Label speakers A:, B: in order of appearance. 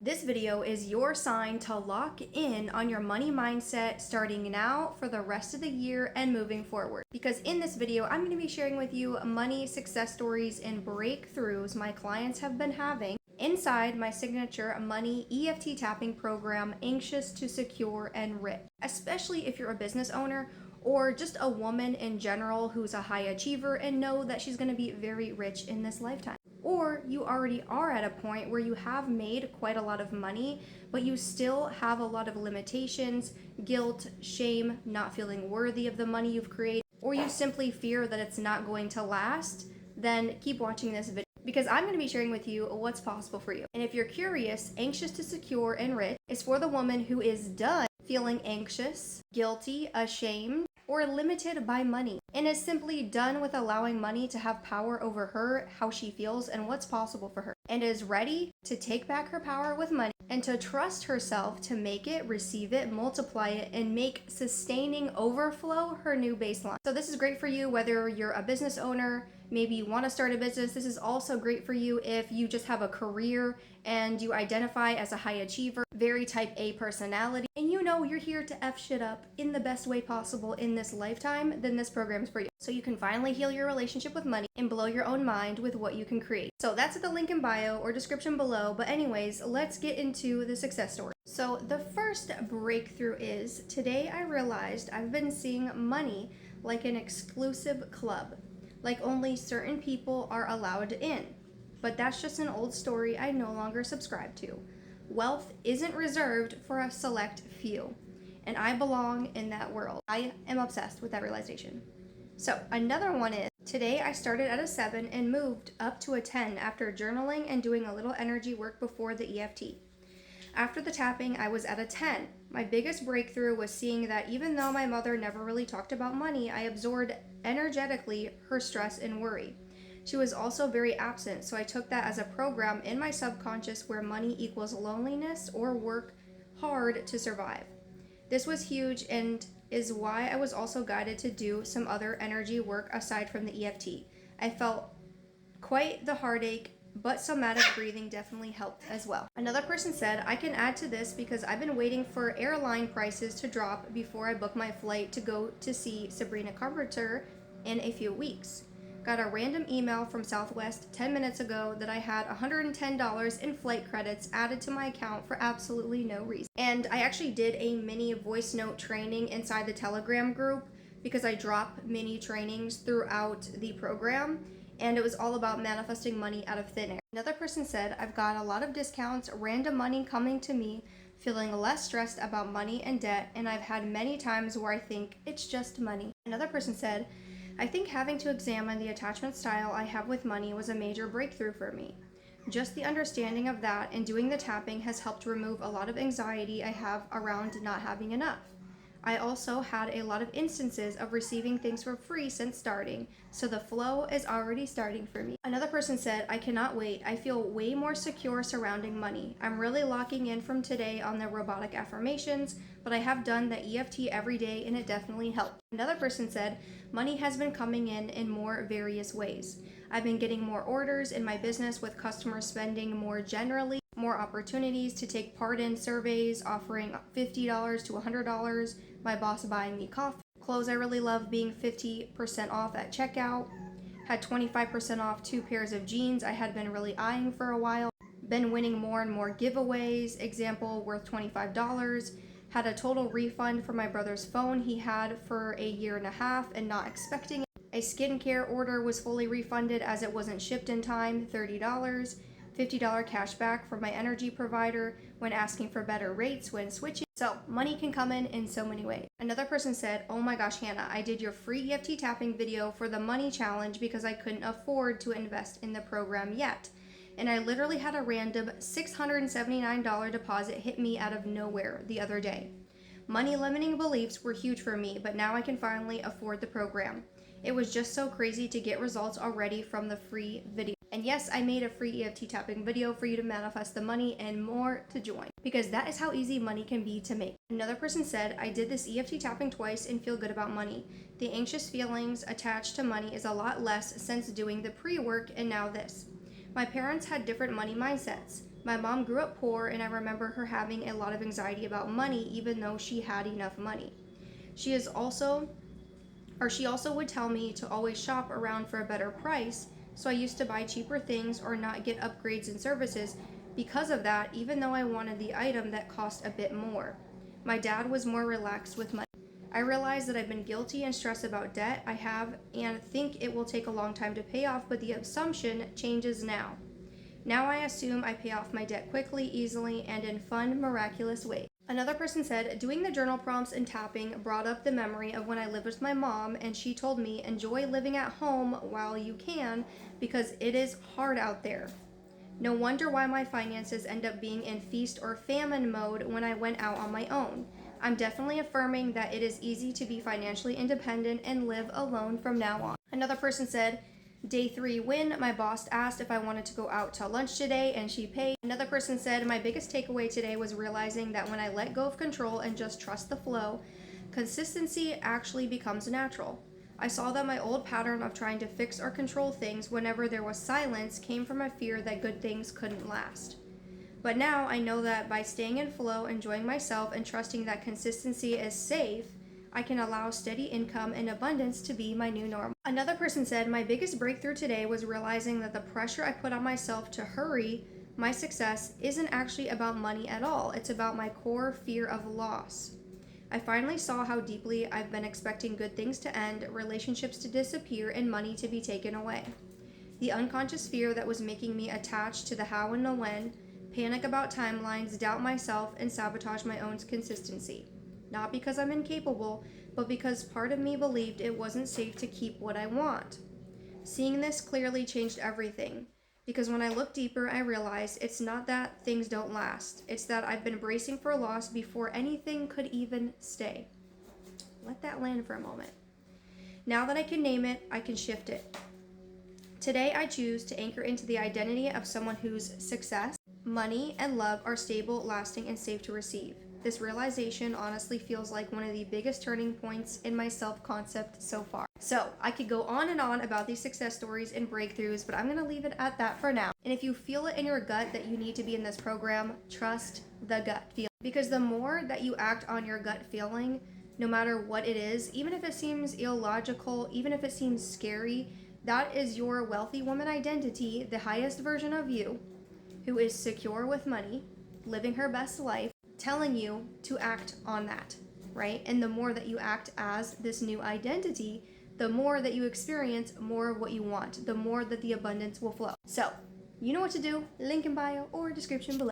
A: This video is your sign to lock in on your money mindset starting now for the rest of the year and moving forward. Because in this video, I'm going to be sharing with you money success stories and breakthroughs my clients have been having inside my signature money EFT tapping program, Anxious to Secure and Rich. Especially if you're a business owner or just a woman in general who's a high achiever and know that she's going to be very rich in this lifetime. Or you already are at a point where you have made quite a lot of money, but you still have a lot of limitations, guilt, shame, not feeling worthy of the money you've created, or you simply fear that it's not going to last, then keep watching this video because I'm going to be sharing with you what's possible for you. And if you're curious, Anxious to Secure and Rich is for the woman who is done feeling anxious, guilty, ashamed, or limited by money, and is simply done with allowing money to have power over her, how she feels, and what's possible for her, and is ready to take back her power with money and to trust herself to make it, receive it, multiply it, and make sustaining overflow her new baseline. So this is great for you whether you're a business owner, maybe you want to start a business. This is also great for you if you just have a career and you identify as a high achiever, very type A personality, and you know you're here to F shit up in the best way possible in this lifetime, then this program is for you. So you can finally heal your relationship with money and blow your own mind with what you can create. So that's at the link in bio or description below. But anyways, let's get into the success story. So the first breakthrough is today I realized I've been seeing money like an exclusive club, like only certain people are allowed in. But that's just an old story I no longer subscribe to. Wealth isn't reserved for a select few, and I belong in that world. I am obsessed with that realization. So another one is, today I started at a 7 and moved up to a 10 after journaling and doing a little energy work before the EFT. After the tapping, I was at a 10. My biggest breakthrough was seeing that even though my mother never really talked about money, I absorbed energetically her stress and worry. She was also very absent, so I took that as a program in my subconscious where money equals loneliness or work hard to survive. This was huge and is why I was also guided to do some other energy work aside from the EFT. I felt quite the heartache, but somatic breathing definitely helped as well. Another person said, I can add to this because I've been waiting for airline prices to drop before I book my flight to go to see Sabrina Carpenter in a few weeks. Got a random email from Southwest 10 minutes ago that I had $110 in flight credits added to my account for absolutely no reason. And I actually did a mini voice note training inside the Telegram group because I drop mini trainings throughout the program, and it was all about manifesting money out of thin air. Another person said, I've got a lot of discounts, random money coming to me, feeling less stressed about money and debt, and I've had many times where I think it's just money. Another person said, I think having to examine the attachment style I have with money was a major breakthrough for me. Just the understanding of that and doing the tapping has helped remove a lot of anxiety I have around not having enough. I also had a lot of instances of receiving things for free since starting, so the flow is already starting for me. Another person said, I cannot wait. I feel way more secure surrounding money. I'm really locking in from today on the robotic affirmations, but I have done the EFT every day and it definitely helped. Another person said, money has been coming in more various ways. I've been getting more orders in my business with customers spending more generally, more opportunities to take part in surveys offering $50 to $100, my boss buying me coffee, clothes I really love being 50% off at checkout, had 25% off 2 pairs of jeans I had been really eyeing for a while, been winning more and more giveaways, example worth $25, had a total refund for my brother's phone he had for a year and a half and not expecting it. A skincare order was fully refunded as it wasn't shipped in time, $30, $50 cash back from my energy provider when asking for better rates when switching. So money can come in so many ways. Another person said, oh my gosh, Hannah, I did your free EFT tapping video for the money challenge because I couldn't afford to invest in the program yet. And I literally had a random $679 deposit hit me out of nowhere the other day. Money limiting beliefs were huge for me, but now I can finally afford the program. It was just so crazy to get results already from the free video. And yes, I made a free EFT tapping video for you to manifest the money and more to join, because that is how easy money can be to make. Another person said, I did this EFT tapping twice and feel good about money. The anxious feelings attached to money is a lot less since doing the pre-work and now this. My parents had different money mindsets. My mom grew up poor, and I remember her having a lot of anxiety about money even though she had enough money. She also would tell me to always shop around for a better price, so I used to buy cheaper things or not get upgrades and services because of that, even though I wanted the item that cost a bit more. My dad was more relaxed with money. I realize that I've been guilty and stressed about debt I have and think it will take a long time to pay off, but the assumption changes now. Now I assume I pay off my debt quickly, easily, and in fun, miraculous ways. Another person said, doing the journal prompts and tapping brought up the memory of when I lived with my mom, and she told me, enjoy living at home while you can because it is hard out there. No wonder why my finances end up being in feast or famine mode when I went out on my own. I'm definitely affirming that it is easy to be financially independent and live alone from now on. Another person said, day 3 win, my boss asked if I wanted to go out to lunch today and she paid. Another person said, my biggest takeaway today was realizing that when I let go of control and just trust the flow, consistency actually becomes natural. I saw that my old pattern of trying to fix or control things whenever there was silence came from a fear that good things couldn't last. But now I know that by staying in flow, enjoying myself, and trusting that consistency is safe, I can allow steady income and abundance to be my new normal. Another person said, my biggest breakthrough today was realizing that the pressure I put on myself to hurry my success isn't actually about money at all. It's about my core fear of loss. I finally saw how deeply I've been expecting good things to end, relationships to disappear, and money to be taken away. The unconscious fear that was making me attached to the how and the when, panic about timelines, doubt myself, and sabotage my own consistency. Not because I'm incapable, but because part of me believed it wasn't safe to keep what I want. Seeing this clearly changed everything, because when I look deeper, I realized it's not that things don't last. It's that I've been bracing for loss before anything could even stay. Let that land for a moment. Now that I can name it, I can shift it. Today, I choose to anchor into the identity of someone whose success, money, and love are stable, lasting, and safe to receive. This realization honestly feels like one of the biggest turning points in my self-concept so far. So, I could go on and on about these success stories and breakthroughs, but I'm going to leave it at that for now. And if you feel it in your gut that you need to be in this program, trust the gut feeling. Because the more that you act on your gut feeling, no matter what it is, even if it seems illogical, even if it seems scary, that is your wealthy woman identity, the highest version of you, who is secure with money, living her best life, telling you to act on that, right? And the more that you act as this new identity, the more that you experience more of what you want, the more that the abundance will flow. So, you know what to do, link in bio or description below.